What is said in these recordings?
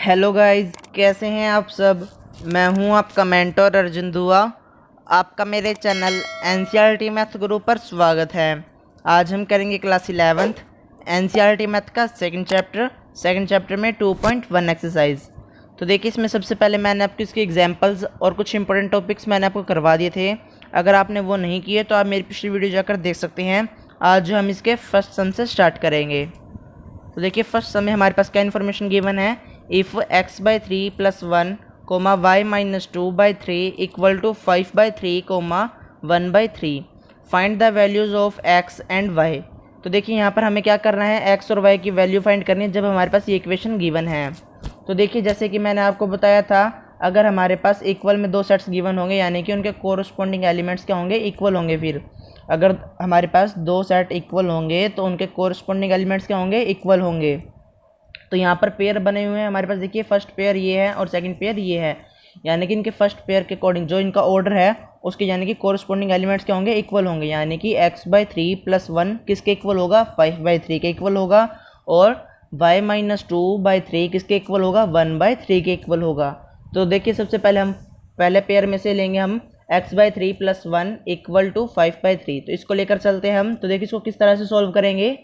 Hello guys, कैसे हैं आप सब। मैं हूं आपका मेंटर अर्जुन दुआ। आपका मेरे चैनल एनसीईआरटी मैथ गुरु पर स्वागत है। आज हम करेंगे क्लास 11th एनसीईआरटी मैथ का सेकंड चैप्टर में 2.1 एक्सरसाइज। तो देखिए, इसमें सबसे पहले मैंने आपको इसके एग्जांपल्स और कुछ इंपॉर्टेंट टॉपिक्स मैंने आपको करवा दिए थे। अगर आपने वो नहीं किए तो आप मेरी पिछली वीडियो जाकर देख सकते हैं। आज हम इसके फर्स्ट सम से स्टार्ट करेंगे। तो देखिए, फर्स्ट सम में हमारे पास क्या इन्फॉर्मेशन गिवन है। If x/3 + 1, y-2/3 = 5/3, 1/3 find the values of x and y। तो देखिए, यहाँ पर हमें क्या करना है, x और y की वैल्यू फाइंड करनी है जब हमारे पास ये इक्वेशन गिवन है। तो देखिए, जैसे कि मैंने आपको बताया था, अगर हमारे पास इक्वल में दो सेट्स गिवन होंगे यानी कि उनके कोरस्पॉन्डिंग एलिमेंट्स क्या होंगे, इक्वल होंगे। फिर अगर हमारे पास दो सेट इक्वल होंगे तो उनके कोरस्पॉन्डिंग एलिमेंट्स क्या होंगे, इक्वल होंगे। तो यहाँ पर पेयर बने हुए हैं हमारे पास। देखिए, फर्स्ट पेयर ये है और सेकंड पेयर ये है, यानी कि इनके फर्स्ट पेयर के अकॉर्डिंग जो इनका ऑर्डर है उसके यानी कि कोरस्पॉन्डिंग एलिमेंट्स क्या होंगे, इक्वल होंगे। यानी कि x/3 + 1 किसके इक्वल होगा, 5/3 के इक्वल होगा। और y-2/3 किसके इक्वल होगा, 1/3 के इक्वल होगा। तो देखिए, सबसे पहले हम पहले पेयर में से लेंगे हम x/3 + 1 = 5/3। तो इसको लेकर चलते हैं हम। तो देखिए, इसको किस तरह से सॉल्व करेंगे।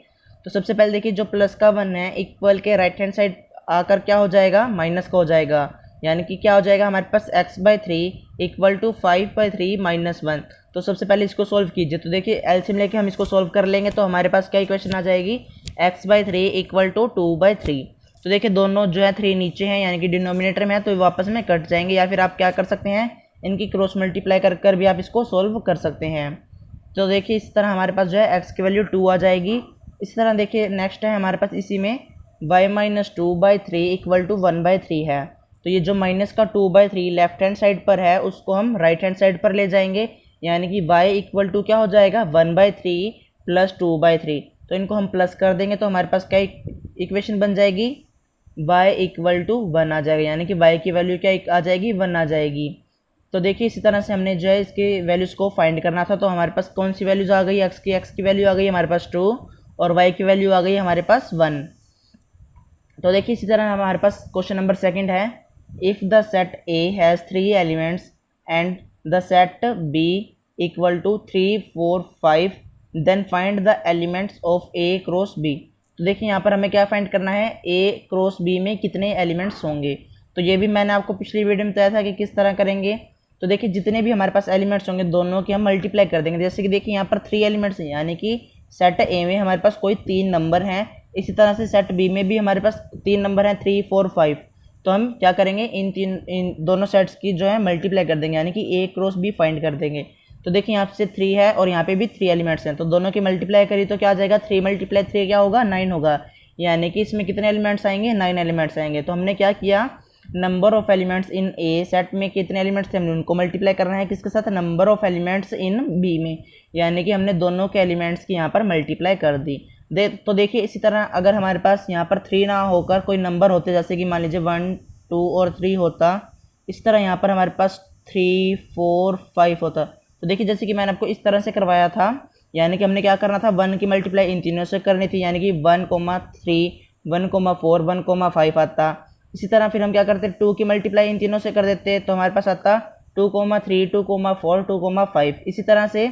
तो सबसे पहले देखिए, जो प्लस का 1 है इक्वल के राइट हैंड साइड आकर क्या हो जाएगा, माइनस का हो जाएगा। यानी कि क्या हो जाएगा हमारे पास, x/3 = 5/3 - 1। तो सबसे पहले इसको सॉल्व कीजिए। तो देखिए, एलसीएम लेके हम इसको सॉल्व कर लेंगे तो हमारे पास क्या इक्वेशन आ जाएगी, x/3 = 2/3। तो देखिए, दोनों जो है 3 नीचे हैं यानी कि डिनोमिनेटर में है, तो वापस में कट जाएंगे। या फिर आप क्या कर सकते हैं, इनकी क्रॉस मल्टीप्लाई कर भी आप इसको सॉल्व कर सकते हैं। तो देखिए, इस तरह हमारे पास जो है x की वैल्यू 2 आ जाएगी। इसी तरह देखिए, नेक्स्ट है हमारे पास इसी में y-2/3 = 1/3 है। तो ये जो माइनस का 2/3 लेफ्ट हैंड साइड पर है उसको हम राइट हैंड साइड पर ले जाएंगे। यानी कि y = क्या हो जाएगा, 1/3 + 2/3। तो इनको हम प्लस कर देंगे तो हमारे पास क्या इक्वेशन बन जाएगी, y = 1 आ जाएगा। यानी कि y की वैल्यू क्या आ जाएगी, 1 आ जाएगी। तो देखिए, इसी तरह से हमने जो है इसके वैल्यूज़ को फाइंड करना था। तो हमारे पास कौन सी वैल्यूज़ आ गई, x की वैल्यू आ गई हमारे पास 2 और y की वैल्यू आ गई हमारे पास 1। तो देखिए, इसी तरह हमारे पास क्वेश्चन नंबर सेकंड है। If the set A has 3 elements and the set B = 3, 4, 5 then find the elements of A cross B। तो देखिए, यहाँ पर हमें क्या फाइंड करना है, A क्रॉस B में कितने एलिमेंट्स होंगे। तो ये भी मैंने आपको पिछली वीडियो में बताया था कि किस तरह करेंगे। तो देखिए, जितने भी हमारे पास एलिमेंट्स होंगे दोनों की हम मल्टीप्लाई कर देंगे। जैसे कि देखिए, यहाँ पर 3 एलिमेंट्स हैं यानी कि सेट ए में हमारे पास कोई 3 नंबर हैं। इसी तरह से सेट बी में भी हमारे पास 3 नंबर हैं, 3, 4, 5। तो हम क्या करेंगे, इन दोनों सेट्स की जो है मल्टीप्लाई कर देंगे यानी कि ए क्रॉस बी फाइंड कर देंगे। तो देखिए, यहाँ से 3 है और यहाँ पे भी 3 एलिमेंट्स हैं, तो दोनों की मल्टीप्लाई करी तो क्या आ जाएगा, 3 × 3 क्या होगा, 9 होगा। यानी कि इसमें कितने एलिमेंट्स आएंगे, 9 एलिमेंट्स आएंगे। तो हमने क्या किया, number of elements in A set में कितने एलिमेंट्स थे हमने उनको मल्टीप्लाई करना है किसके साथ, number of elements in B में। यानी कि हमने दोनों के एलिमेंट्स की यहाँ पर मल्टीप्लाई कर दी। तो देखिए, इसी तरह अगर हमारे पास यहाँ पर 3 ना होकर कोई नंबर होते, जैसे कि मान लीजिए 1, 2 और 3 होता, इस तरह यहाँ पर हमारे पास 3, 4, 5 होता। तो देखिए, जैसे कि मैंने आपको इस तरह से करवाया था, यानी कि हमने क्या करना था, 1 की मल्टीप्लाई इन तीनों से करनी थी, यानी कि 1,3, 1,4, 1,5 आता। इसी तरह फिर हम क्या करते, 2 की मल्टीप्लाई इन तीनों से कर देते तो हमारे पास आता 2,3, 2,4, 2,5। इसी तरह से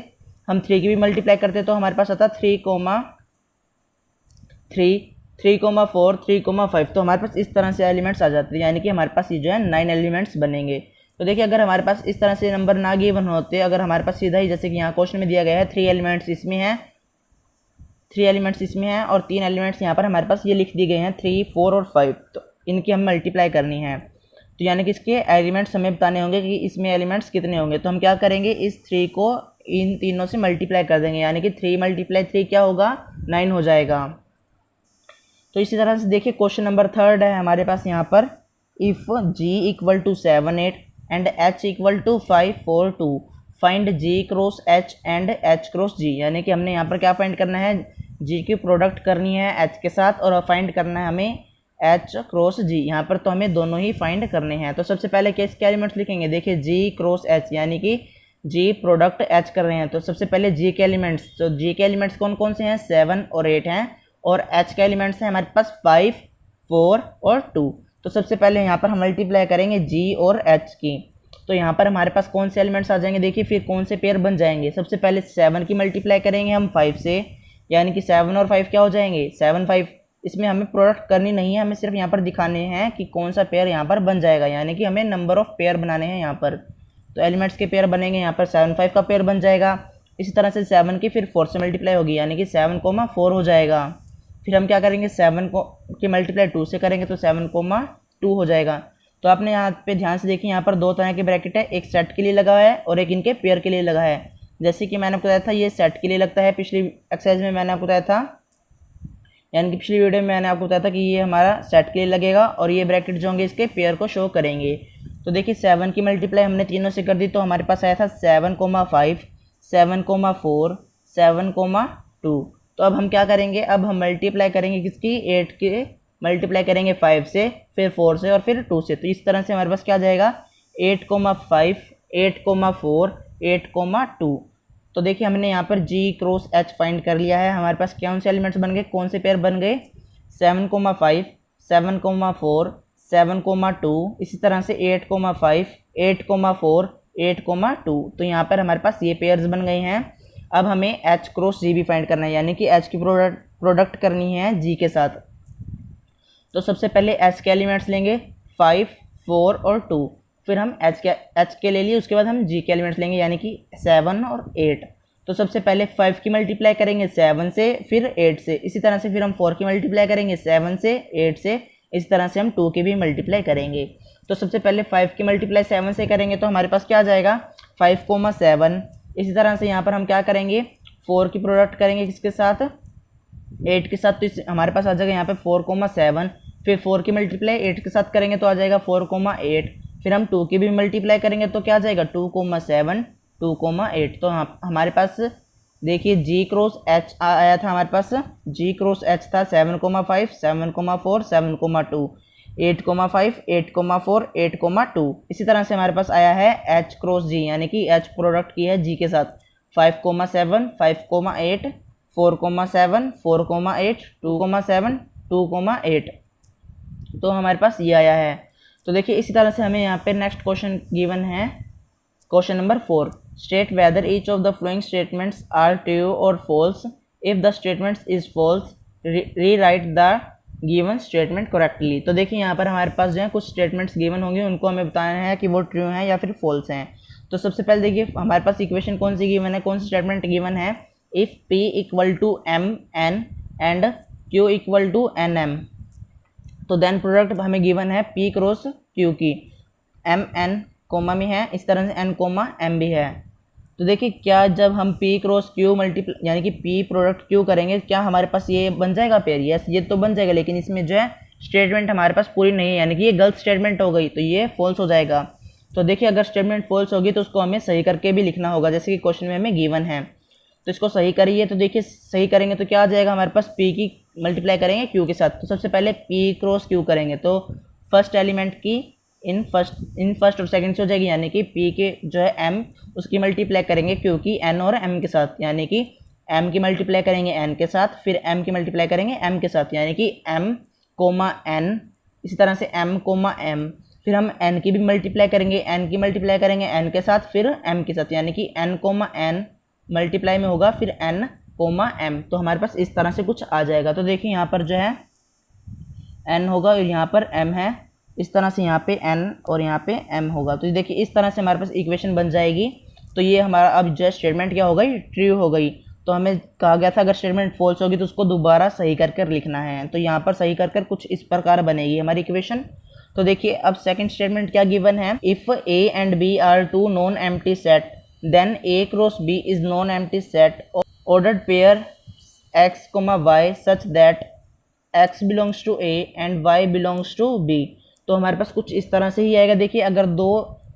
हम 3 की भी मल्टीप्लाई करते तो हमारे पास आता 3,4, 3,5। तो हमारे पास इस तरह से एलिमेंट्स आ जाते हैं, यानी कि हमारे पास ये जो है 9 एलिमेंट्स बनेंगे। तो देखिए, अगर हमारे पास इस तरह से नंबर ना गिवन होते, अगर हमारे पास सीधा ही जैसे कि यहाँ क्वेश्चन में दिया गया है 3 एलिमेंट्स इसमें हैं, 3 एलिमेंट्स इसमें हैं और 3 एलिमेंट्स यहाँ पर हमारे पास ये लिख दिए गए हैं 3, 4 और 5। तो इनकी हम मल्टीप्लाई करनी है। तो यानी कि इसके एलिमेंट्स हमें बताने होंगे कि इसमें एलिमेंट्स कितने होंगे। तो हम क्या करेंगे, इस 3 को इन तीनों से मल्टीप्लाई कर देंगे, यानी कि 3 × 3 क्या होगा, 9 हो जाएगा। तो इसी तरह से देखिए, क्वेश्चन नंबर थर्ड है हमारे पास यहाँ पर। If g = 7, 8 and h = 5, 4, 2 find g cross h and h cross g। यानी कि हमने यहाँ पर क्या फाइंड करना है, g की प्रोडक्ट करनी है h के साथ और फाइंड करना है हमें h क्रॉस g। यहाँ पर तो हमें दोनों ही फाइंड करने हैं। तो सबसे पहले किस के एलिमेंट्स लिखेंगे, देखिए g क्रॉस h, यानी कि g प्रोडक्ट h कर रहे हैं। तो सबसे पहले g के एलिमेंट्स, तो g के एलिमेंट्स कौन कौन से हैं, 7 और 8 हैं, और h के एलिमेंट्स हैं हमारे पास 5, 4 और 2। तो सबसे पहले यहाँ पर हम मल्टीप्लाई करेंगे जी और एच की। तो यहाँ पर हमारे पास कौन से एलिमेंट्स आ जाएंगे, देखिए फिर कौन से पेयर बन जाएंगे। सबसे पहले 7 की मल्टीप्लाई करेंगे हम 5 से, यानी कि 7 और 5 क्या हो जाएंगे 7 5। इसमें हमें प्रोडक्ट करनी नहीं है, हमें सिर्फ यहाँ पर दिखाने हैं कि कौन सा पेयर यहाँ पर बन जाएगा, यानी कि हमें नंबर ऑफ पेयर बनाने हैं यहाँ पर। तो एलिमेंट्स के पेयर बनेंगे, यहाँ पर 7 5 का पेयर बन जाएगा। इसी तरह से 7 की फिर 4 से मल्टीप्लाई होगी, यानी कि 7 4 हो जाएगा। फिर हम क्या करेंगे 7 की मल्टीप्लाई 2 से करेंगे तो 7 2 हो जाएगा। तो आपने यहाँ पे ध्यान से देखिए, यहाँ पर दो तरह के ब्रैकेट है, एक सेट के लिए लगा है और एक इनके पेयर के लिए लगा है। जैसे कि मैंने आपको बताया था ये सेट के लिए लगता है, पिछली एक्सरसाइज में मैंने आपको बताया था, यानी कि पिछली वीडियो में मैंने आपको बताया था कि ये हमारा सेट के लिए लगेगा और ये ब्रैकेट जो होंगे इसके पेयर को शो करेंगे। तो देखिए 7 की मल्टीप्लाई हमने तीनों से कर दी, तो हमारे पास आया था 7 5 7 4 7 2। तो अब हम क्या करेंगे, अब हम मल्टीप्लाई करेंगे किसकी 8 के मल्टीप्लाई करेंगे 5 से, फिर 4 से और फिर 2 से। तो इस तरह से हमारे पास क्या जाएगा 8 5 8 4 8 2। तो देखिए हमने यहाँ पर जी क्रॉस एच फाइंड कर लिया है। हमारे पास कौन से एलिमेंट्स बन गए, कौन से पेयर बन गए 7 5 7 4 7 2। इसी तरह से 8 5 8 4 8 2। तो यहाँ पर हमारे पास ये पेयर्स बन गए हैं। अब हमें एच क्रॉस जी भी फाइंड करना है, यानी कि एच की प्रोडक्ट करनी है जी के साथ। तो सबसे पहले एच के एलिमेंट्स लेंगे 5 4 और 2, फिर हम एच के ले लिए, उसके बाद हम जी के एलिमेंट्स लेंगे, यानी कि 7 और 8। तो सबसे पहले 5 की मल्टीप्लाई करेंगे 7 से, फिर 8 से। इसी तरह से फिर हम 4 की मल्टीप्लाई करेंगे 7 से 8 से। इसी तरह से हम 2 की भी मल्टीप्लाई करेंगे। तो सबसे पहले 5 की मल्टीप्लाई 7 से करेंगे तो हमारे पास क्या आ जाएगा 5 7। इसी तरह से यहाँ पर हम क्या करेंगे 4 की प्रोडक्ट करेंगे किसके साथ 8 के साथ, तो हमारे पास आ जाएगा यहाँ पे 4 7। फिर 4 की मल्टीप्लाई 8 के साथ करेंगे तो आ जाएगा 4 8। फिर हम 2 की भी मल्टीप्लाई करेंगे तो क्या आ जाएगा 2 7 2 8। तो हमारे पास देखिए जी क्रॉस एच आया था, हमारे पास जी क्रॉस एच था 7 5 7 4 7 2 8 5 8 4 8 2। इसी तरह से हमारे पास आया है एच क्रॉस जी, यानी कि एच प्रोडक्ट की है जी के साथ 5 7 5 8 4 7 4 8 2 7 2 8। तो हमारे पास ये आया है। तो देखिए इसी तरह से हमें यहाँ पे नेक्स्ट क्वेश्चन गिवन है, question number 4। State whether each of the following statements are true और false. If the statements is false rewrite the given statement correctly. तो देखिए यहाँ पर हमारे पास जो है कुछ स्टेटमेंट्स गिवन होंगे, उनको हमें बताना है कि वो ट्रू हैं या फिर फॉल्स हैं। तो सबसे पहले देखिए हमारे पास इक्वेशन कौन सी गिवन है, कौन सी स्टेटमेंट गिवन है, if P equal to M N and Q equal to N M. तो देन प्रोडक्ट हमें गिवन है P क्रॉस Q की, एम एन कोमा में है, इस तरह से एन कोमा एम भी है। तो देखिए क्या जब हम P क्रॉस Q मल्टीप्लाई यानी कि P प्रोडक्ट Q करेंगे, क्या हमारे पास ये बन जाएगा पेयर, यस ये तो बन जाएगा, लेकिन इसमें जो है स्टेटमेंट हमारे पास पूरी नहीं है, यानी कि ये गलत स्टेटमेंट हो गई, तो ये फॉल्स हो जाएगा। तो देखिए अगर स्टेटमेंट फॉल्स होगी तो उसको हमें सही करके भी लिखना होगा, जैसे कि क्वेश्चन में हमें गिवन है। तो इसको सही करिए, तो देखिए सही करेंगे तो क्या आ जाएगा हमारे पास P की मल्टीप्लाई करेंगे Q के साथ। तो सबसे पहले P क्रॉस Q करेंगे तो फर्स्ट एलिमेंट की इन फर्स्ट और सेकंड से हो जाएगी, यानी कि P के जो है M उसकी मल्टीप्लाई करेंगे Q की N और M के साथ, यानी कि M की मल्टीप्लाई करेंगे N के साथ, फिर M की मल्टीप्लाई करेंगे M के साथ, यानी कि M कोमा N। इसी तरह से M कोमा M, फिर हम N की भी मल्टीप्लाई करेंगे, N की मल्टीप्लाई करेंगे N के साथ, फिर M के साथ, यानी कि N कोमा N मल्टीप्लाई में होगा फिर N कोमा M। तो हमारे पास इस तरह से कुछ आ जाएगा। तो देखिए यहाँ पर जो है N होगा और यहाँ पर M है, इस तरह से यहाँ पे N और यहाँ पे M होगा। तो देखिए इस तरह से हमारे पास इक्वेशन बन जाएगी। तो ये हमारा अब जो स्टेटमेंट क्या हो गई, ट्रू हो गई। तो हमें कहा गया था अगर स्टेटमेंट फॉल्स होगी तो उसको दोबारा सही कर लिखना है। तो यहाँ पर सही कर कुछ इस प्रकार बनेगी हमारी इक्वेशन। तो देखिए अब सेकंड स्टेटमेंट क्या गिवन है, if A and B are two non empty set then A cross B is non empty set ordered pair x, y such that x belongs to A and y belongs to B। तो हमारे पास कुछ इस तरह से ही आएगा। देखिए अगर दो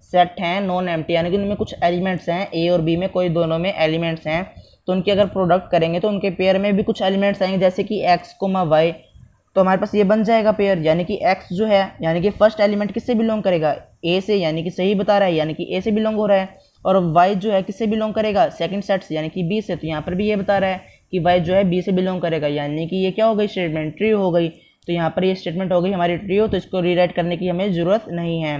सेट हैं नॉन एम्प्टी, यानी कि उनमें कुछ एलिमेंट्स हैं A और B में, कोई दोनों में एलिमेंट्स हैं, तो उनकी अगर प्रोडक्ट करेंगे तो उनके पेयर में भी कुछ एलिमेंट्स आएंगे, जैसे कि x, y। तो हमारे पास ये बन जाएगा पेयर, यानी कि x जो है यानी कि फर्स्ट एलिमेंट किससे बिलोंग करेगा, A से, यानी कि सही बता रहा है, यानी कि A से बिलोंग हो रहा है। और y जो है किससे बिलोंग करेगा, सेकंड सेट से, यानी कि B से। तो यहाँ पर भी ये बता रहा है कि y जो है B से बिलोंग करेगा, यानी कि ये क्या हो गई, स्टेटमेंट ट्रू हो गई। तो यहाँ पर ये स्टेटमेंट हो गई हमारी ट्रू, तो इसको रीराइट करने की हमें ज़रूरत नहीं है।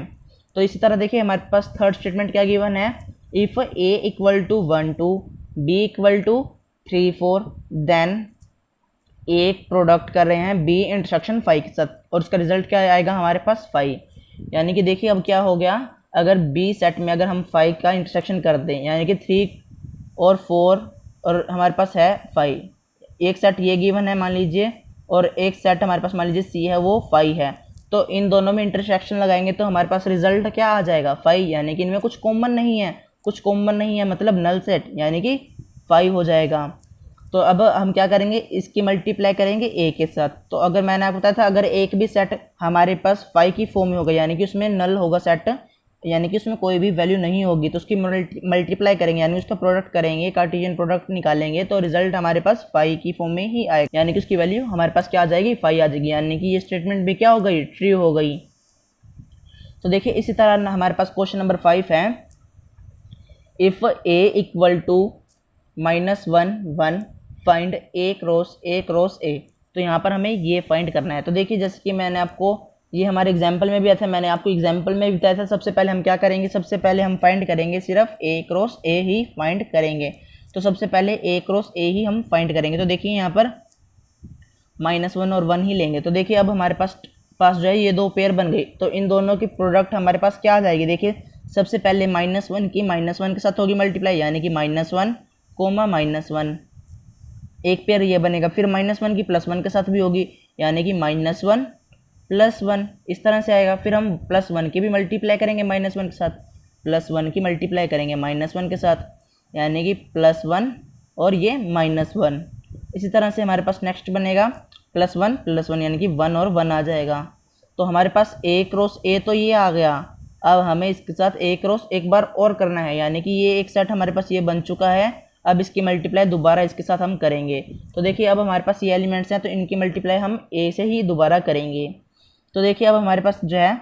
तो इसी तरह देखिए हमारे पास थर्ड स्टेटमेंट क्या गिवन है, if A equal to 1 2 B equal to 3 4 then एक प्रोडक्ट कर रहे हैं बी इंटरसेक्शन 5 के साथ, और उसका रिजल्ट क्या आएगा हमारे पास 5। यानी कि देखिए अब क्या हो गया, अगर बी सेट में अगर हम 5 का इंटरसेक्शन कर दें, यानी कि 3 और 4 और हमारे पास है 5, एक सेट ये गिवन है मान लीजिए, और एक सेट हमारे पास मान लीजिए सी है वो 5 है, तो इन दोनों में इंटरसेक्शन लगाएंगे तो हमारे पास रिजल्ट क्या आ जाएगा 5। यानी कि इनमें कुछ कॉमन नहीं है, कुछ कॉमन नहीं है मतलब नल सेट, यानी कि 5 हो जाएगा। तो अब हम क्या करेंगे, इसकी मल्टीप्लाई करेंगे ए के साथ। तो अगर मैंने आपको बताया था अगर एक भी सेट हमारे पास 5 की फॉर्म में होगा, यानी कि उसमें नल होगा सेट, यानी कि उसमें कोई भी वैल्यू नहीं होगी, तो उसकी मल्टीप्लाई करेंगे यानी उसका प्रोडक्ट करेंगे, कार्टेशियन प्रोडक्ट निकालेंगे, तो रिजल्ट हमारे पास 5 की फॉर्म में ही आएगा, यानी कि उसकी वैल्यू हमारे पास क्या आ जाएगी 5 आ जाएगी, यानी कि ये स्टेटमेंट भी क्या हो गई ट्रू हो गई। तो देखिए इसी तरह हमारे पास क्वेश्चन नंबर 5 है, if A equal to -1 1 find A cross A. तो यहाँ पर हमें ये फाइंड करना है। तो देखिए जैसे कि मैंने आपको ये हमारे एग्जाम्पल में भी आया था, मैंने आपको एग्जाम्पल में भी बताया था, सबसे पहले हम क्या करेंगे, सबसे पहले हम फाइंड करेंगे सिर्फ ए क्रॉस ए ही फाइंड करेंगे। तो सबसे पहले ए क्रॉस ए ही हम फाइंड करेंगे। तो देखिए यहाँ पर -1 और 1 ही लेंगे। तो देखिए अब हमारे पास जो है ये दो पेयर बन गई, तो इन दोनों की प्रोडक्ट हमारे पास क्या आ जाएगी, देखिए सबसे पहले -1 की -1 के साथ होगी मल्टीप्लाई, यानी कि -1 कोमा -1, एक पेयर ये बनेगा, फिर -1 की +1 के साथ भी होगी, यानी कि -1 +1, इस तरह से आएगा। फिर हम +1 की भी मल्टीप्लाई करेंगे -1 के साथ, +1 की मल्टीप्लाई करेंगे -1 के साथ, यानी कि +1 और ये -1। इसी तरह से हमारे पास नेक्स्ट बनेगा +1 यानी कि 1 और 1 आ जाएगा। तो हमारे पास ए क्रॉस ए तो ये आ गया, अब हमें इसके साथ ए क्रॉस एक बार और करना है, यानी कि ये एक सेट हमारे पास ये बन चुका है, अब इसकी मल्टीप्लाई दोबारा इसके साथ हम करेंगे। तो देखिए अब हमारे पास ये एलिमेंट्स हैं, तो इनकी मल्टीप्लाई हम ए से ही दोबारा करेंगे। तो देखिए अब हमारे पास जो है,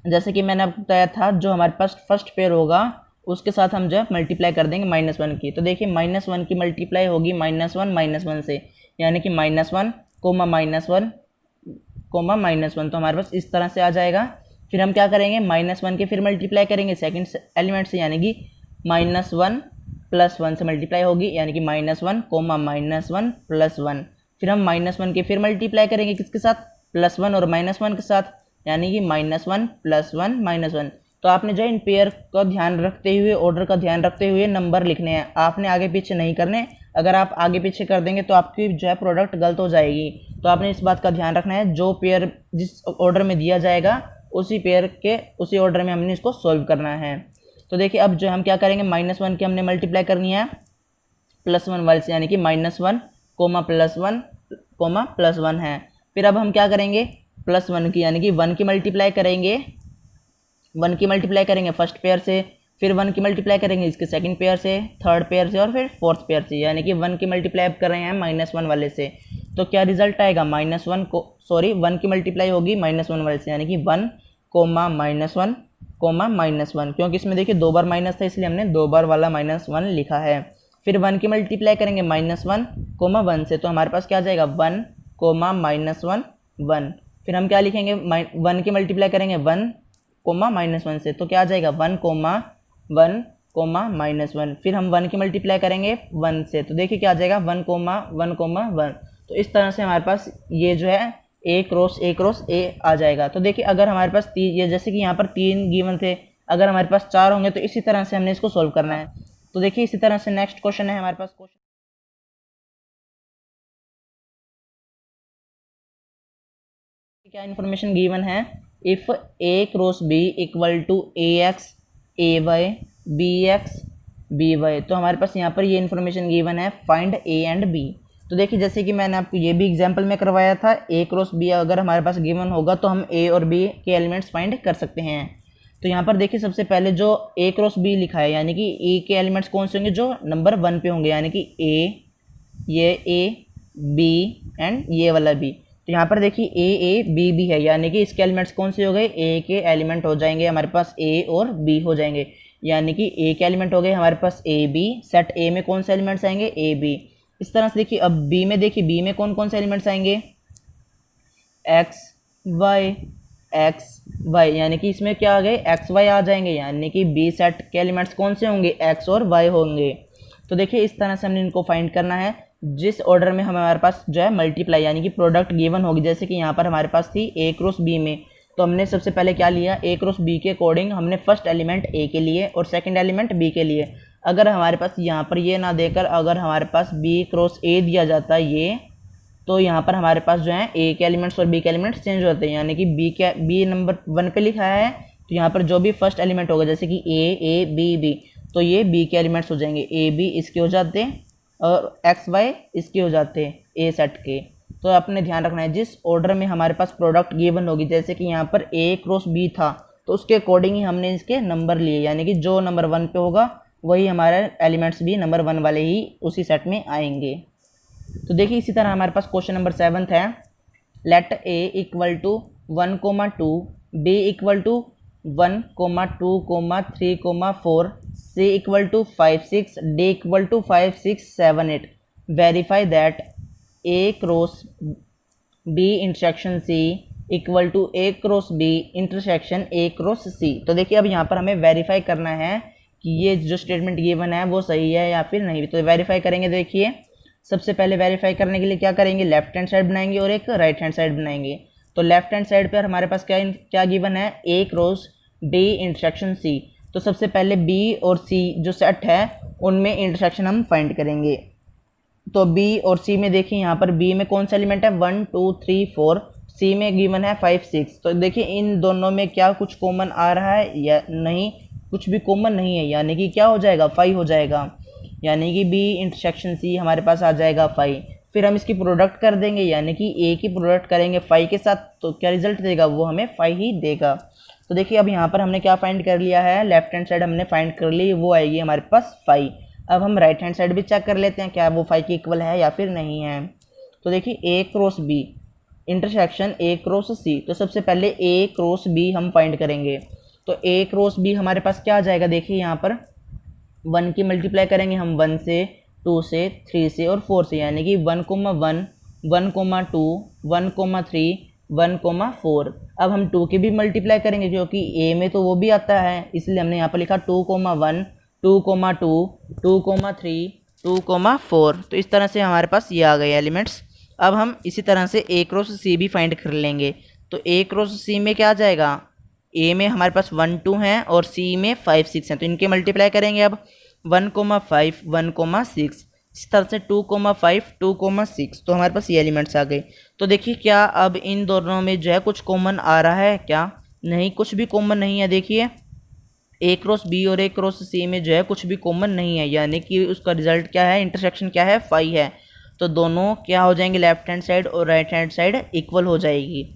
जैसे कि मैंने आपको बताया था, जो हमारे पास फर्स्ट पेयर होगा उसके साथ हम जो है मल्टीप्लाई कर देंगे -1 की। तो देखिए -1 की मल्टीप्लाई होगी -1 से, यानी कि -1 कोमा -1 कोमा -1, तो हमारे पास इस तरह से आ जाएगा। फिर हम क्या करेंगे, -1 की फिर मल्टीप्लाई करेंगे सेकंड एलिमेंट से, यानी कि -1 +1 से मल्टीप्लाई होगी, यानी कि -1 कोमा -1 +1। फिर हम -1 की फिर मल्टीप्लाई करेंगे किसके साथ, +1 और -1 के साथ, यानी कि -1 +1 -1। तो आपने जो इन पेयर का ध्यान रखते हुए, ऑर्डर का ध्यान रखते हुए नंबर लिखने हैं, आपने आगे पीछे नहीं करने। अगर आप आगे पीछे कर देंगे तो आपकी जो है प्रोडक्ट गलत हो जाएगी। तो आपने इस बात का ध्यान रखना है, जो पेयर जिस ऑर्डर में दिया जाएगा उसी पेयर के उसी ऑर्डर में हमने इसको सॉल्व करना है। तो देखिए अब जो हम क्या करेंगे, -1 की हमने मल्टीप्लाई करनी है +1 वाले से, यानी कि -1 कोमा +1 कोमा +1 है। फिर अब हम क्या करेंगे, +1 की यानी कि 1 की मल्टीप्लाई करेंगे, 1 की मल्टीप्लाई करेंगे फर्स्ट पेयर से, फिर 1 की मल्टीप्लाई करेंगे इसके सेकंड पेयर से, थर्ड पेयर से और फिर फोर्थ पेयर से, यानी कि 1 की मल्टीप्लाई अब कर रहे हैं -1 वाले से। तो क्या रिजल्ट आएगा, 1 की मल्टीप्लाई होगी -1 वाले से, यानी कि 1 कोमा -1 कोमा -1, क्योंकि इसमें देखिए 2 बार माइनस था इसलिए हमने 2 बार वाला -1 लिखा है। फिर 1 की मल्टीप्लाई करेंगे -1 कोमा 1 से, तो हमारे पास क्या आ जाएगा 1 कोमा -1 1। फिर हम क्या लिखेंगे, 1 की मल्टीप्लाई करेंगे 1 कोमा -1 से, तो क्या आ जाएगा 1 कोमा -1। फिर हम 1 की मल्टीप्लाई करेंगे 1 से, तो देखिए क्या आ जाएगा 1 कोमा 1। तो इस तरह से हमारे पास ये जो है ए क्रॉस ए आ जाएगा। तो देखिए अगर हमारे पास ये जैसे कि यहाँ पर 3 गिवन थे, अगर हमारे पास 4 होंगे तो इसी तरह से हमने इसको सॉल्व करना है। तो देखिए इसी तरह से नेक्स्ट क्वेश्चन है हमारे पास, क्वेश्चन क्या इन्फॉर्मेशन गिवन है, if A cross B equal to AX AY BX BY। तो हमारे पास यहाँ पर ये इन्फॉर्मेशन गिवन है, फाइंड A एंड B। तो देखिए जैसे कि मैंने आपको ये भी एग्जांपल में करवाया था, A क्रॉस B अगर हमारे पास गिवन होगा तो हम A और B के एलिमेंट्स फाइंड कर सकते हैं। तो यहाँ पर देखिए सबसे पहले जो A क्रॉस B लिखा है, यानी कि A के एलिमेंट्स कौन से होंगे, जो नंबर 1 पे होंगे, यानी कि ये A B एंड ये वाला B। तो यहाँ पर देखिए A B है, यानी कि इसके एलिमेंट्स कौन से हो गए, A के एलिमेंट हो जाएंगे हमारे पास, A और B हो जाएंगे, यानी कि A के एलिमेंट हो गए हमारे पास AB। सेट A में कौन से एलिमेंट्स आएंगे, AB। इस तरह से देखिए अब B में, देखिए B में कौन कौन से एलिमेंट्स आएंगे, एक्स वाई एक्स वाई, यानी कि इसमें क्या आ गए, एक्स वाई आ जाएंगे, यानी कि बी सेट के एलिमेंट्स कौन से होंगे, एक्स और वाई होंगे। तो देखिए इस तरह से हमने इनको फाइंड करना है जिस ऑर्डर में हमारे पास जो है मल्टीप्लाई यानी कि प्रोडक्ट गिवन होगी। जैसे कि यहाँ पर हमारे पास थी ए क्रॉस बी में, तो हमने सबसे पहले क्या लिया, ए क्रॉस बी के अकॉर्डिंग हमने फर्स्ट एलिमेंट ए के लिए और सेकंड एलिमेंट बी के लिए। अगर हमारे पास यहाँ पर ये ना देकर अगर हमारे पास बी क्रॉस ए दिया जाता ये, तो यहाँ पर हमारे पास जो है ए के एलिमेंट्स और बी के एलिमेंट्स चेंज होते हैं, यानी कि बी नंबर 1 पे लिखा है तो यहाँ पर जो भी फर्स्ट एलिमेंट होगा जैसे कि ए बी बी, तो ये बी के एलिमेंट्स हो जाएंगे, ए बी इसके हो जाते हैं और एक्स वाई इसके हो जाते हैं ए सेट के। तो आपने ध्यान रखना है जिस ऑर्डर में हमारे पास प्रोडक्ट गिवन होगी, जैसे कि यहाँ पर ए क्रॉस बी था तो उसके अकॉर्डिंग ही हमने इसके नंबर लिए, यानी कि जो नंबर 1 पे होगा वही हमारे एलिमेंट्स भी नंबर 1 वाले ही उसी सेट में आएंगे। तो देखिए इसी तरह हमारे पास क्वेश्चन नंबर 7 है, let A equal to 1,2, B equal to 1,2,3,4, C equal to 5 6, D equal to 5 6 7 8, verify that A cross B intersection C equal to A cross B intersection A cross C. तो देखिए अब यहाँ पर हमें verify करना है कि ये जो स्टेटमेंट गिवन है वो सही है या फिर नहीं। तो वेरीफाई करेंगे, देखिए सबसे पहले वेरीफाई करने के लिए क्या करेंगे, लेफ्ट हैंड साइड बनाएंगे और एक राइट हैंड साइड बनाएंगे। तो लेफ्ट हैंड साइड पर हमारे पास क्या गिवन है, ए क्रॉस बी इंटरसेक्शन सी। तो सबसे पहले बी और सी जो सेट है उनमें इंटरसेक्शन हम फाइंड करेंगे। तो बी और सी में देखिए यहाँ पर बी में कौन सा एलिमेंट है, 1 2 3 4, सी में गिवन है 5 6। तो देखिए इन दोनों में क्या कुछ कॉमन आ रहा है या नहीं, कुछ भी कॉमन नहीं है, यानी कि क्या हो जाएगा, 5 हो जाएगा, यानी कि बी इंटरसेक्शन सी हमारे पास आ जाएगा 5। फिर हम इसकी प्रोडक्ट कर देंगे, यानी कि ए की प्रोडक्ट करेंगे 5 के साथ, तो क्या रिजल्ट देगा, वो हमें 5 ही देगा। तो देखिए अब यहाँ पर हमने क्या फाइंड कर लिया है, लेफ्ट हैंड साइड हमने फाइंड कर ली, वो आएगी हमारे पास 5। अब हम राइट हैंड साइड भी चेक कर लेते हैं क्या वो 5 के इक्वल है या फिर नहीं है। तो देखिए A cross B intersection A cross C, तो सबसे पहले ए क्रॉस बी हम फाइंड करेंगे। तो ए क्रॉस बी हमारे पास क्या आ जाएगा, देखिए यहाँ पर 1 की मल्टीप्लाई करेंगे हम 1 से 2 से 3 से और 4 से, यानी कि 1,1 1,2 1,3 1,4। अब हम 2 की भी मल्टीप्लाई करेंगे क्योंकि ए में तो वो भी आता है, इसलिए हमने यहाँ पर लिखा 2,1 2,2 2,3 2,4। तो इस तरह से हमारे पास ये आ गए एलिमेंट्स। अब हम इसी तरह से ए क्रॉस सी भी फाइंड कर लेंगे। तो ए क्रॉस सी में क्या आ जाएगा, ए में हमारे पास 1 2 हैं और सी में 5 6 हैं, तो इनके मल्टीप्लाई करेंगे अब 1,5 1,6, इस तरह से 2,5 2,6। तो हमारे पास ये एलिमेंट्स आ गए। तो देखिए क्या अब इन दोनों में जो है कुछ कॉमन आ रहा है क्या, नहीं, कुछ भी कॉमन नहीं है। देखिए ए क्रॉस बी और ए क्रॉस सी में जो है कुछ भी कॉमन नहीं है, यानी कि उसका रिजल्ट क्या है, इंटरसेक्शन क्या है, 5 है। तो दोनों क्या हो जाएंगे, लेफ्ट हैंड साइड और राइट हैंड साइड इक्वल हो जाएगी।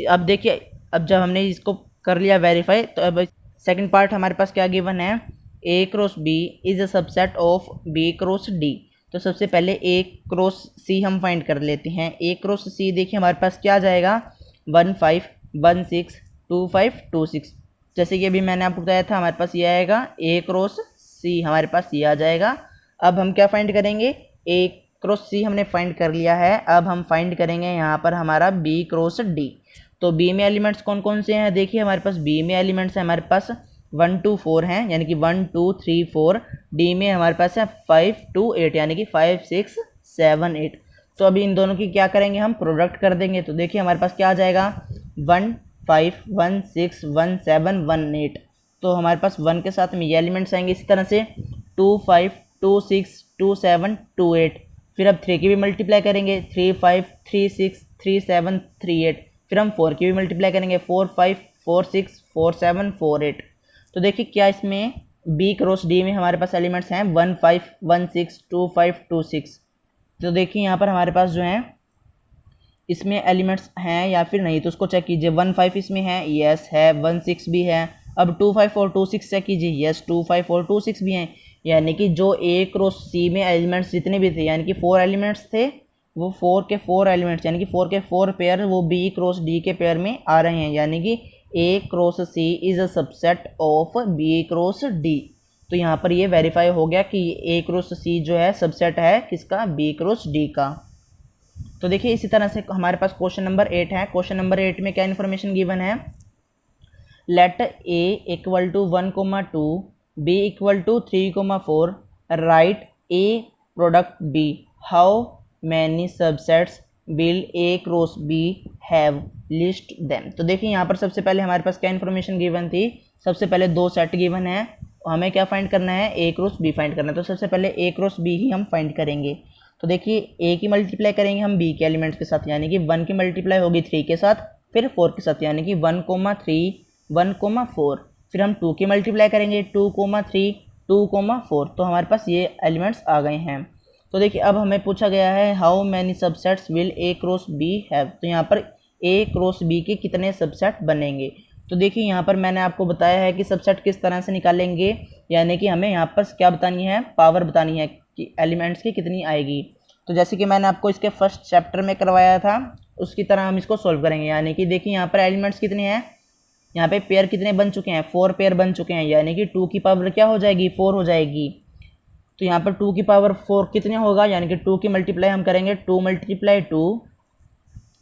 अब देखिए अब जब हमने इसको कर लिया वेरीफाई, तो अब सेकंड पार्ट हमारे पास क्या गिवन है, A cross B is a subset of B cross D. तो सबसे पहले ए क्रॉस सी हम फाइंड कर लेते हैं। ए क्रॉस सी देखिए हमारे पास क्या आ जाएगा, 1 5 1 6 2 5 2 6। जैसे कि अभी मैंने आपको बताया था हमारे पास ये आएगा ए क्रॉस सी, हमारे पास ये आ जाएगा। अब हम क्या फाइंड करेंगे, ए क्रॉस सी हमने फाइंड कर लिया है, अब हम फाइंड करेंगे यहाँ पर हमारा बी क्रॉस डी। तो बी में एलिमेंट्स कौन कौन से हैं, देखिए हमारे पास बी में एलिमेंट्स हैं हमारे पास 1 2 4 हैं, यानी कि 1 2 3 4। डी में हमारे पास है 5 2 8, यानी कि 5 6 7 8। तो अभी इन दोनों की क्या करेंगे, हम प्रोडक्ट कर देंगे। तो देखिए हमारे पास क्या आ जाएगा, 1 5 1 6 1 7 1 8। तो हमारे पास 1 के साथ में ये एलिमेंट्स आएंगे इसी तरह से 2 5 2 6 2 7 2 8। फिर अब 3 की भी मल्टीप्लाई करेंगे, 3 5 3 6 3 7 3 8। फिर हम 4 की भी मल्टीप्लाई करेंगे, 4 5 4 6 4 7 4 8। तो देखिए क्या इसमें बी क्रॉस डी में हमारे पास एलिमेंट्स हैं 1 5 1 6 2 5 2 6। तो देखिए यहाँ पर हमारे पास जो है इसमें एलिमेंट्स हैं या फिर नहीं, तो उसको चेक कीजिए। 1 5 इसमें है, यस है, 1 6 भी है। अब 2 5 और 2 6 चेक कीजिए, यस 2 5 और 2 6 भी हैं, यानी कि जो ए क्रॉस सी में एलिमेंट्स जितने भी थे, यानी कि 4 एलिमेंट्स थे, वो 4 के 4 एलिमेंट्स यानी कि 4 के 4 पेयर वो बी क्रॉस डी के पेयर में आ रहे हैं, यानी कि A cross C is a subset of B cross D. तो यहाँ पर ये वेरीफाई हो गया कि ए क्रॉस सी जो है सबसेट है किसका, बी क्रॉस डी का। तो तो देखिए इसी तरह से हमारे पास क्वेश्चन नंबर 8 है। क्वेश्चन नंबर 8 में क्या इन्फॉर्मेशन गिवन है, let A equal to 1,2, B equal to 3,4, write A product B, how many subsets will A cross B have, list them. तो देखिए यहाँ पर सबसे पहले हमारे पास क्या इन्फॉर्मेशन गिवन थी, सबसे पहले 2 सेट गिवन है, हमें क्या फाइंड करना है, ए क्रॉस बी फाइंड करना है। तो सबसे पहले ए क्रॉस बी ही हम फाइंड करेंगे। तो देखिए ए की मल्टीप्लाई करेंगे हम बी के एलिमेंट्स के साथ, यानी कि 1 की मल्टीप्लाई होगी 3 के साथ, फिर 4 के साथ, यानी कि 1,3 1,4, फिर हम 2 की मल्टीप्लाई करेंगे 2,3 2,4। तो हमारे पास ये एलिमेंट्स आ गए हैं। तो देखिए अब हमें पूछा गया है how many subsets will A cross B have. तो यहाँ पर ए क्रॉस बी के कितने सबसेट बनेंगे। तो देखिए यहाँ पर मैंने आपको बताया है कि सबसेट किस तरह से निकालेंगे, यानी कि हमें यहाँ पर क्या बतानी है, पावर बतानी है कि एलिमेंट्स की कितनी आएगी। तो जैसे कि मैंने आपको इसके फर्स्ट चैप्टर में करवाया था उसकी तरह हम इसको सॉल्व करेंगे। यानी कि देखिए यहाँ पर एलिमेंट्स कितने हैं, यहाँ पे पेयर कितने बन चुके हैं, 4 पेयर बन चुके हैं, यानी कि 2 की पावर क्या हो जाएगी, 4 हो जाएगी। तो यहाँ पर 2 की पावर 4 कितने होगा, यानी कि 2 की मल्टीप्लाई हम करेंगे 2 मल्टीप्लाई 2,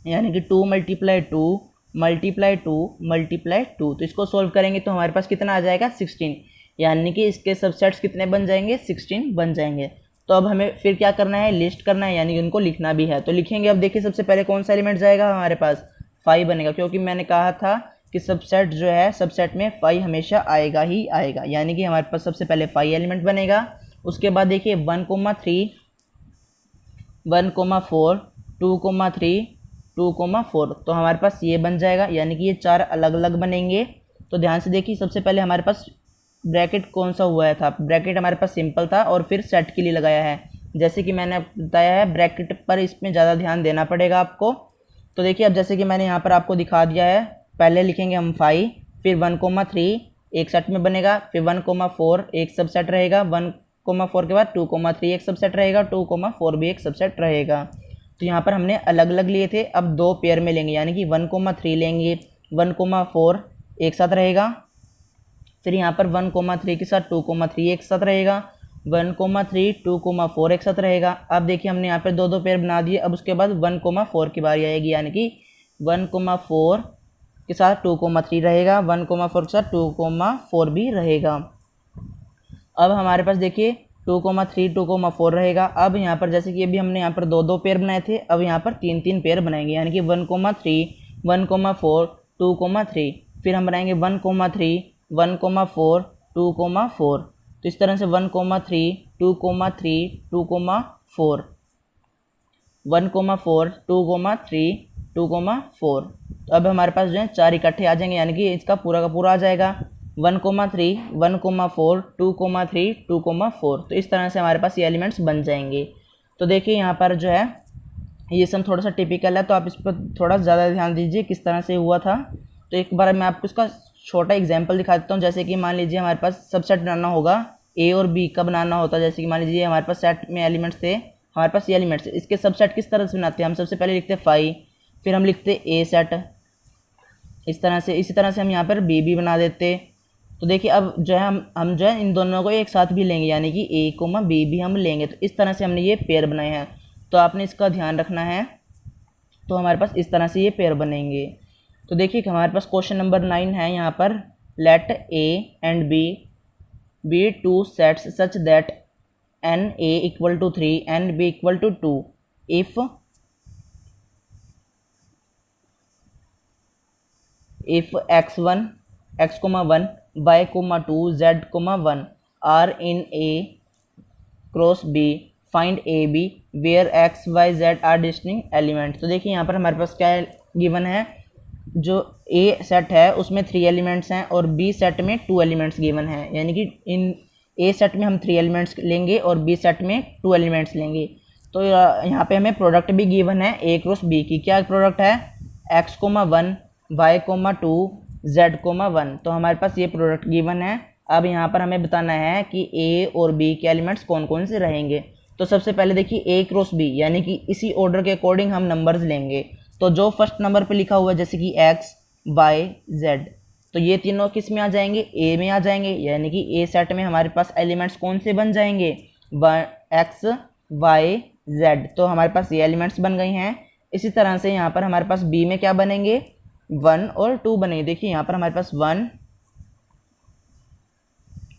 यानी कि 2 मल्टीप्लाई 2 मल्टीप्लाई 2 मल्टीप्लाई 2। तो इसको सॉल्व करेंगे तो हमारे पास कितना आ जाएगा, 16, यानी कि इसके सबसेट्स कितने बन जाएंगे, 16 बन जाएंगे। तो अब हमें फिर क्या करना है, लिस्ट करना है, यानी कि उनको लिखना भी है। तो लिखेंगे, अब देखिए सबसे पहले कौन सा एलिमेंट जाएगा, हमारे पास 5 बनेगा, क्योंकि मैंने कहा था कि सबसेट जो है सबसेट में 5 हमेशा आएगा ही आएगा, यानी कि हमारे पास सबसे पहले 5 एलिमेंट बनेगा। उसके बाद देखिए 1,3 1,4 2,3 2,4, तो हमारे पास ये बन जाएगा, यानी कि ये 4 अलग अलग बनेंगे। तो ध्यान से देखिए सबसे पहले हमारे पास ब्रैकेट कौन सा हुआ था, ब्रैकेट हमारे पास सिंपल था और फिर सेट के लिए लगाया है। जैसे कि मैंने बताया है ब्रैकेट पर इसमें ज़्यादा ध्यान देना पड़ेगा आपको। तो देखिए अब जैसे कि मैंने यहाँ पर आपको दिखा दिया है, पहले लिखेंगे हम 5, फिर 1,3 एक सेट में बनेगा, फिर 1,4 एक सबसेट रहेगा, 1,4 के बाद 2,3 एक सबसेट रहेगा, 2,4 भी एक सबसेट रहेगा। तो यहाँ पर हमने अलग अलग लिए थे, अब 2 पेयर में लेंगे, यानी कि 1,3 लेंगे, 1,4 एक साथ रहेगा, फिर यहाँ पर 1,3 के साथ 2,3 एक साथ रहेगा, 1,3 2,4 एक साथ रहेगा। अब देखिए हमने यहाँ पर 2 पेयर बना दिए। अब उसके बाद 1,4 की बारी आएगी, यानी कि 1,4 के साथ 2,3 रहेगा, 1,4 के साथ 2,4 भी रहेगा। अब हमारे पास देखिए 2,3 2,4 रहेगा। अब यहाँ पर जैसे कि अभी हमने यहाँ पर 2 पेयर बनाए थे, अब यहाँ पर 3 पेयर बनाएंगे, यानी कि 1,3 1,4 2,3, फिर हम बनाएंगे 1,3 1,4 2,4। तो इस तरह से 1,3 2,3 2,4 1,4 2,3 2,4। तो अब हमारे पास जो है 4 इकट्ठे आ जाएंगे, यानी कि इसका पूरा का पूरा आ जाएगा 1,3 1,4 2,3 2,4। तो इस तरह से हमारे पास ये एलिमेंट्स बन जाएंगे। तो देखिए यहाँ पर जो है ये सम थोड़ा सा टिपिकल है, तो आप इस पर थोड़ा ज़्यादा ध्यान दीजिए किस तरह से हुआ था। तो एक बार मैं आपको इसका छोटा एग्जाम्पल दिखा देता हूँ। जैसे कि मान लीजिए हमारे पास सबसेट बनाना होगा, ए और बी का बनाना होता है। जैसे कि मान लीजिए हमारे पास सेट में एलिमेंट्स थे, हमारे पास ये एलिमेंट्स, इसके सबसेट किस तरह से बनाते हैं, हम सबसे पहले लिखते 5, फिर हम लिखते ए सेट, इस तरह से, इसी तरह से हम यहाँ पर बी भी बना देते। तो देखिए अब जो है हम जो है इन दोनों को एक साथ भी लेंगे, यानी कि ए कोमा बी भी हम लेंगे। तो इस तरह से हमने ये पेयर बनाए हैं, तो आपने इसका ध्यान रखना है। तो हमारे पास इस तरह से ये पेयर बनेंगे। तो देखिए हमारे पास क्वेश्चन नंबर 9 है यहाँ पर, let A and B be 2 sets such that N A equal to 3 and B equal to 2 if x1 x,1 y,2 z,1 are in a cross b find ab where x y z are distinct elements। तो देखिए यहाँ पर हमारे पास क्या given है, जो ए set है उसमें 3 एलिमेंट्स हैं और बी सेट में 2 एलिमेंट्स गिवन है, यानी कि इन ए सेट में हम 3 एलिमेंट्स लेंगे और बी सेट में 2 एलिमेंट्स लेंगे। तो यहाँ पे हमें प्रोडक्ट भी गिवन है ए क्रॉस बी की। क्या प्रोडक्ट है, x,1 y,2 z,1। तो हमारे पास ये प्रोडक्ट गिवन है। अब यहाँ पर हमें बताना है कि ए और बी के एलिमेंट्स कौन कौन से रहेंगे। तो सबसे पहले देखिए ए क्रॉस बी, यानी कि इसी ऑर्डर के अकॉर्डिंग हम नंबर्स लेंगे। तो जो फर्स्ट नंबर पे लिखा हुआ है जैसे कि x y z, तो ये तीनों किस में आ जाएंगे, ए में आ जाएंगे, यानी कि ए सेट में हमारे पास एलिमेंट्स कौन से बन जाएंगे, x y z। तो हमारे पास ये एलिमेंट्स बन गए हैं। इसी तरह से यहाँ पर हमारे पास बी में क्या बनेंगे, 1 और 2 बनेंगे। देखिए यहाँ पर हमारे पास 1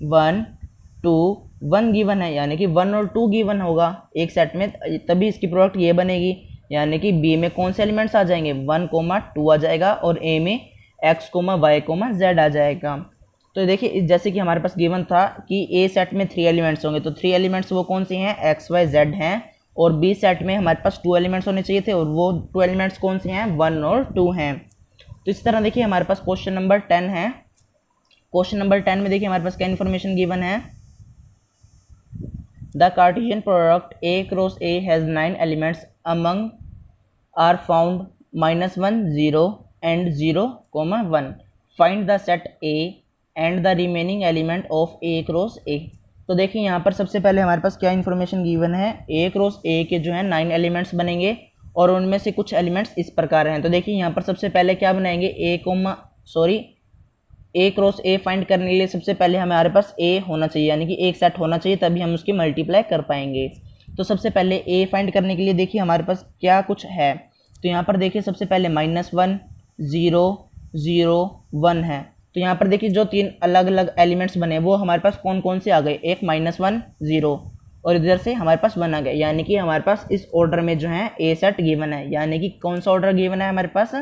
1 2 1 गिवन है, यानी कि 1 और 2 गिवन होगा एक सेट में, तभी इसकी प्रोडक्ट ये बनेगी। यानी कि बी में कौन से एलिमेंट्स आ जाएंगे, 1 2 आ जाएगा और ए में x y z आ जाएगा। तो देखिए जैसे कि हमारे पास गिवन था कि ए सेट में 3 एलिमेंट्स होंगे, तो 3 एलिमेंट्स वो कौन से हैं, x y z हैं, और बी सेट में हमारे पास 2 एलिमेंट्स होने चाहिए थे, और वो 2 एलिमेंट्स कौन से हैं, 1 और 2 हैं। तो इस तरह देखिए हमारे पास क्वेश्चन नंबर 10 है। क्वेश्चन नंबर 10 में देखिए हमारे पास क्या इन्फॉर्मेशन गिवन है, the Cartesian product a cross a has 9 elements among are found -1 0 and 0 1। Find the set a and the remaining element of a cross a। तो देखिए यहाँ पर सबसे पहले हमारे पास क्या इन्फॉर्मेशन गिवन है, a क्रॉस a के जो है 9 एलिमेंट्स बनेंगे और उनमें से कुछ एलिमेंट्स इस प्रकार हैं। तो देखिए यहाँ पर सबसे पहले क्या बनाएंगे, a क्रॉस a फाइंड करने के लिए सबसे पहले हमारे पास a होना चाहिए, यानी कि एक सेट होना चाहिए, तभी हम उसकी मल्टीप्लाई कर पाएंगे। तो सबसे पहले a फाइंड करने के लिए देखिए हमारे पास क्या कुछ है। तो यहाँ पर देखिए सबसे पहले -1 0 0 1 है। तो यहाँ पर देखिए जो 3 अलग अलग एलिमेंट्स बने वो हमारे पास कौन कौन से आ गए, एक -1 0 और इधर से हमारे पास 1 आ गया, यानी कि हमारे पास इस ऑर्डर में जो है ए सेट गिवन है। यानी कि कौन सा ऑर्डर गिवन है हमारे पास,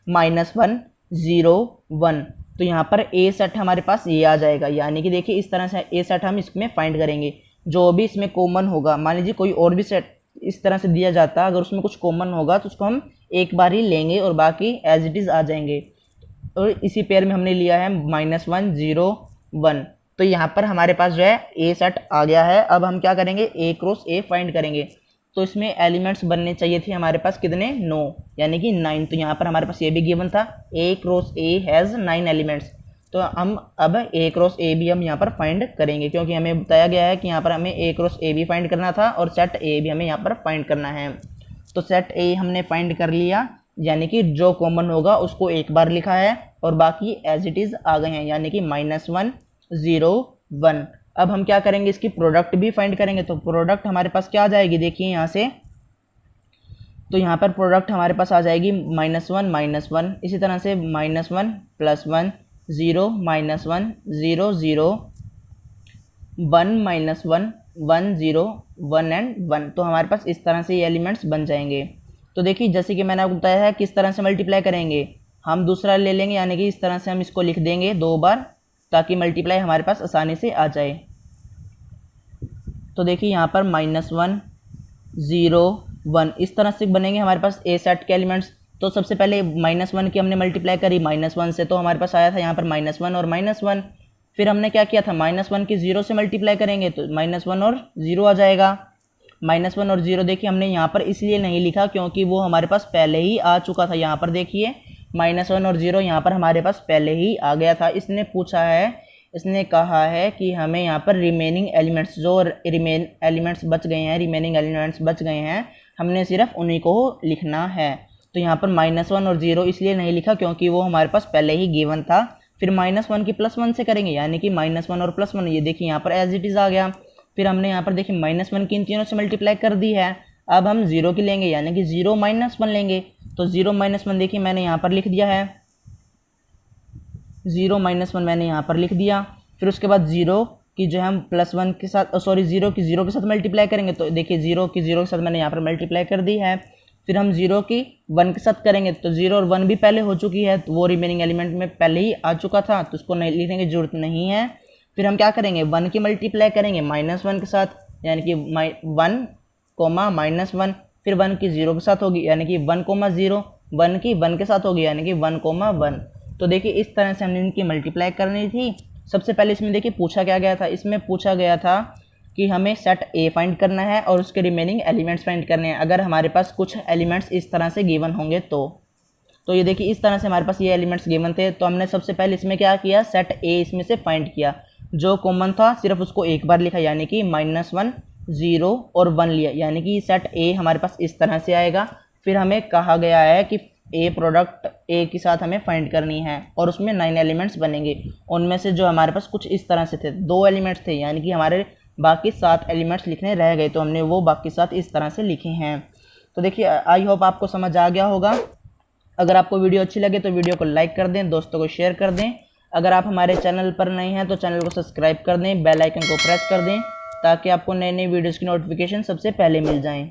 -1 0 1। तो यहाँ पर ए सेट हमारे पास ये आ जाएगा। यानी कि देखिए इस तरह से ए सेट हम इसमें फाइंड करेंगे, जो भी इसमें कॉमन होगा, मान लीजिए कोई और भी सेट इस तरह से दिया जाता, अगर उसमें कुछ कॉमन होगा तो उसको हम एक बार ही लेंगे और बाकी एज इट इज़ आ जाएंगे। और इसी पेयर में हमने लिया है -1 0 1। तो यहाँ पर हमारे पास जो है ए सेट आ गया है। अब हम क्या करेंगे, ए क्रॉस ए फाइंड करेंगे। तो इसमें एलिमेंट्स बनने चाहिए थे हमारे पास कितने, 9, यानी कि 9। तो यहाँ पर हमारे पास ये भी गिवन था, ए क्रॉस ए हैज़ 9 एलिमेंट्स। तो हम अब ए क्रॉस ए भी हम यहाँ पर फाइंड करेंगे, क्योंकि हमें बताया गया है कि यहाँ पर हमें ए क्रॉस ए भी फाइंड करना था और सेट ए भी हमें यहाँ पर फाइंड करना है। तो सेट ए हमने फाइंड कर लिया, यानी कि जो कॉमन होगा उसको एक बार लिखा है और बाकी एज इट इज़ आ गए हैं, यानी कि -1 0 1। अब हम क्या करेंगे, इसकी प्रोडक्ट भी फाइंड करेंगे। तो प्रोडक्ट हमारे पास क्या आ जाएगी, देखिए यहाँ से, तो यहाँ पर प्रोडक्ट हमारे पास आ जाएगी -1 -1, इसी तरह से -1 +1 0 -1 0 0 1 -1 1 0 1 एंड 1। तो हमारे पास इस तरह से ये एलिमेंट्स बन जाएंगे। तो देखिए जैसे कि मैंने आपको बताया है किस तरह से मल्टीप्लाई करेंगे, हम दूसरा ले लेंगे, यानी कि इस तरह से हम इसको लिख देंगे 2 बार, ताकि मल्टीप्लाई हमारे पास आसानी से आ जाए। तो देखिए यहाँ पर -1 0 1 इस तरह से बनेंगे हमारे पास ए सेट के एलिमेंट्स। तो सबसे पहले -1 की हमने मल्टीप्लाई करी, -1 से तो हमारे पास आया था यहाँ पर -1 और -1। फिर हमने क्या किया था, -1 की 0 से मल्टीप्लाई करेंगे तो -1 और 0 आ जाएगा। -1 और 0 देखिए हमने यहाँ पर इसलिए नहीं लिखा क्योंकि वो हमारे पास पहले ही आ चुका था। यहाँ पर देखिए -1 और 0 यहाँ पर हमारे पास पहले ही आ गया था। इसने पूछा है, इसने कहा है कि हमें यहाँ पर रिमेनिंग एलिमेंट्स, जो एलिमेंट्स बच गए हैं, रिमेनिंग एलिमेंट्स बच गए हैं, हमने सिर्फ उन्हीं को लिखना है। तो यहाँ पर -1 और 0 इसलिए नहीं लिखा क्योंकि वो हमारे पास पहले ही गिवन था। फिर -1 की +1 से करेंगे, यानी कि -1 और +1, ये देखिए यहाँ पर एज इट इज़ आ गया। फिर हमने यहाँ पर देखिए -1 की इन तीनों से मल्टीप्लाई कर दी है। अब हम 0 की लेंगे, यानी कि 0 -1 लेंगे। तो 0 -1 देखिए मैंने यहाँ पर लिख दिया है, 0 -1 मैंने यहाँ पर लिख दिया। फिर उसके बाद 0 की जो हम +1 के साथ, सॉरी 0 की 0 के साथ मल्टीप्लाई करेंगे। तो देखिए 0 की 0 के साथ मैंने यहाँ पर मल्टीप्लाई कर दी है। फिर हम 0 की 1 के साथ करेंगे, तो 0 और 1 भी पहले हो चुकी है, तो वो रिमेनिंग एलिमेंट में पहले ही आ चुका था, तो उसको नहीं लिखने की जरूरत नहीं है। फिर हम क्या करेंगे, 1 की मल्टीप्लाई करेंगे -1 के साथ, यानी कि 1 -1। फिर 1 की 0 के साथ होगी, यानी कि 1 0, 1 की 1 के साथ होगी, यानी कि 1 1। तो देखिए इस तरह से हमने इनकी मल्टीप्लाई करनी थी। सबसे पहले इसमें देखिए पूछा क्या गया था, इसमें पूछा गया था कि हमें सेट ए फाइंड करना है और उसके रिमेनिंग एलिमेंट्स फाइंड करने हैं, अगर हमारे पास कुछ एलिमेंट्स इस तरह से गिवन होंगे तो ये देखिए इस तरह से हमारे पास ये एलिमेंट्स गिवन थे। तो हमने सबसे पहले इसमें क्या किया, सेट ए इसमें से फाइंड किया, जो कॉमन था सिर्फ उसको एक बार लिखा, यानी कि -1 0 और 1 लिया, यानी कि सेट ए हमारे पास इस तरह से आएगा। फिर हमें कहा गया है कि ए प्रोडक्ट ए के साथ हमें फाइंड करनी है और उसमें 9 एलिमेंट्स बनेंगे। उनमें से जो हमारे पास कुछ इस तरह से थे, 2 एलिमेंट्स थे, यानी कि हमारे बाकी 7 एलिमेंट्स लिखने रह गए, तो हमने वो बाकी 7 इस तरह से लिखे हैं। तो देखिए आई होप आपको समझ आ गया होगा। अगर आपको वीडियो अच्छी लगे तो वीडियो को लाइक कर दें, दोस्तों को शेयर कर दें। अगर आप हमारे चैनल पर नए हैं तो चैनल को सब्सक्राइब कर दें, बेल आइकन को प्रेस कर दें ताकि आपको नई नई वीडियोज़ की नोटिफिकेशन सबसे पहले मिल जाएँ।